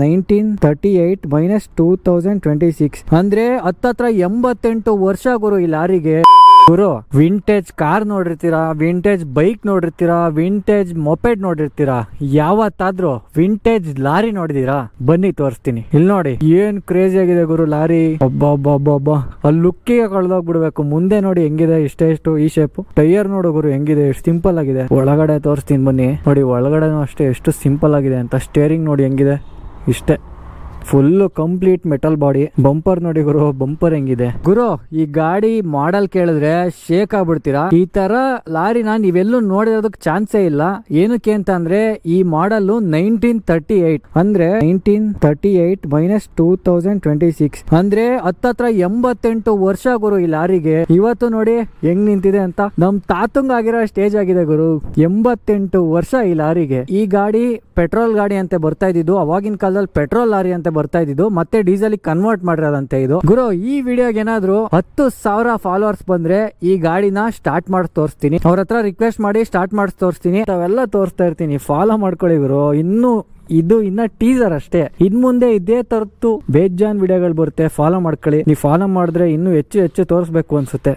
1938 minus 2026 ಅಂದ್ರೆ ಹತ್ತತ್ರ 88 ವರ್ಷ ಗುರು ಈ ಲಾರಿಗೆ. ಗುರು ವಿಂಟೇಜ್ ಕಾರ್ ನೋಡಿರ್ತೀರಾ, ವಿಂಟೇಜ್ ಬೈಕ್ ನೋಡಿರ್ತೀರಾ, ವಿಂಟೇಜ್ ಮೊಪೆಡ್ ನೋಡಿರ್ತೀರಾ, ಯಾವತ್ತಾದ್ರೂ ವಿಂಟೇಜ್ ಲಾರಿ ನೋಡಿದೀರಾ? ಬನ್ನಿ ತೋರಿಸ್ತೀನಿ. ಇಲ್ಲಿ ನೋಡಿ ಏನ್ ಕ್ರೇಜಿ ಆಗಿದೆ ಗುರು ಲಾರಿ. ಒಬ್ಬ ಅಲ್ಲಿ ಲುಕ್ಕಿಗೆ ಕಳ್ದೋಗ್ಬಿಡ್ಬೇಕು. ಮುಂದೆ ನೋಡಿ ಹೆಂಗಿದೆ, ಇಷ್ಟು ಈ ಶೇಪ್. ಟೈರ್ ನೋಡು ಗುರು ಹೆಂಗಿದೆ, ಎಷ್ಟು ಸಿಂಪಲ್ ಆಗಿದೆ. ಒಳಗಡೆ ತೋರಿಸ್ತೀನಿ ಬನ್ನಿ. ನೋಡಿ ಒಳಗಡೆನೂ ಅಷ್ಟೇ ಎಷ್ಟು ಸಿಂಪಲ್ ಆಗಿದೆ ಅಂತ. ಸ್ಟೇರಿಂಗ್ ನೋಡಿ ಹೆಂಗಿದೆ, ಇಷ್ಟೇ full complete metal body. Bumper ನೋಡಿ ಗುರು, ಬಂಪರ್ ಹೆಂಗಿದೆ ಗುರು. ಈ ಗಾಡಿ ಮಾಡೆಲ್ ಕೇಳಿದ್ರೆ ಶೇಕ್ ಆಗ್ಬಿಡ್ತೀರಾ. ಈ ತರ ಲಾರಿನ ನೀವೆಲ್ಲೂ ನೋಡಿರೋದಕ್ಕೆ ಚಾನ್ಸೇ ಇಲ್ಲ. ಏನಕ್ಕೆ ಅಂತ ಅಂದ್ರೆ ಈ ಮಾಡೆಲ್ 1938 ಅಂದ್ರೆ 1938 ಮೈನಸ್ 2026 ಅಂದ್ರೆ ಹತ್ತತ್ರ 88 ವರ್ಷ ಗುರು ಈ ಲಾರಿಗೆ. ಇವತ್ತು ನೋಡಿ ಹೆಂಗ್ ನಿಂತಿದೆ ಅಂತ. ನಮ್ ತಾತಂಗ್ ಆಗಿರೋ ಸ್ಟೇಜ್ ಆಗಿದೆ ಗುರು. 88 ವರ್ಷ ಈ ಲಾರಿಗೆ. ಈ ಗಾಡಿ ಪೆಟ್ರೋಲ್ ಗಾಡಿ ಅಂತ ಬರ್ತಾ ಇದ್ದಿದ್ದು. ಅವಾಗಿನ ಕಾಲದಲ್ಲಿ ಪೆಟ್ರೋಲ್ ಲಾರಿ ಅಂತ ಬರ್ತಾ ಇದ್ದಿದ್ದು, ಮತ್ತೆ ಡೀಸೆಲ್ ಕನ್ವರ್ಟ್ ಮಾಡಿರೋದಂತೆ ಇದು. ಗುರು ಈ ವಿಡಿಯೋಗೆ ಏನಾದ್ರು 10,000 ಫಾಲೋವರ್ಸ್ ಬಂದ್ರೆ ಈ ಗಾಡಿನ ಸ್ಟಾರ್ಟ್ ಮಾಡಿ ತೋರಿಸ್ತೀನಿ. ಅವ್ರ ಹತ್ರ ರಿಕ್ವೆಸ್ಟ್ ಮಾಡಿ ಸ್ಟಾರ್ಟ್ ಮಾಡಿ ತೋರಿಸ್ತೀನಿ. ಅವೆಲ್ಲ ತೋರಿಸ್ತಾ ಇರ್ತೀನಿ, ಫಾಲೋ ಮಾಡ್ಕೊಳ್ಳಿ ಗುರು. ಇನ್ನ ಟೀಸರ್ ಅಷ್ಟೇ. ಇನ್ ಮುಂದೆ ಇದೇ ತರದ್ದು ಬೇಜಾನ್ ವಿಡಿಯೋಗಳು ಬರುತ್ತೆ. ಫಾಲೋ ಮಾಡ್ಕೊಳ್ಳಿ. ನೀವು ಫಾಲೋ ಮಾಡಿದ್ರೆ ಇನ್ನೂ ಹೆಚ್ಚು ತೋರಿಸ್ಬೇಕು ಅನ್ಸುತ್ತೆ.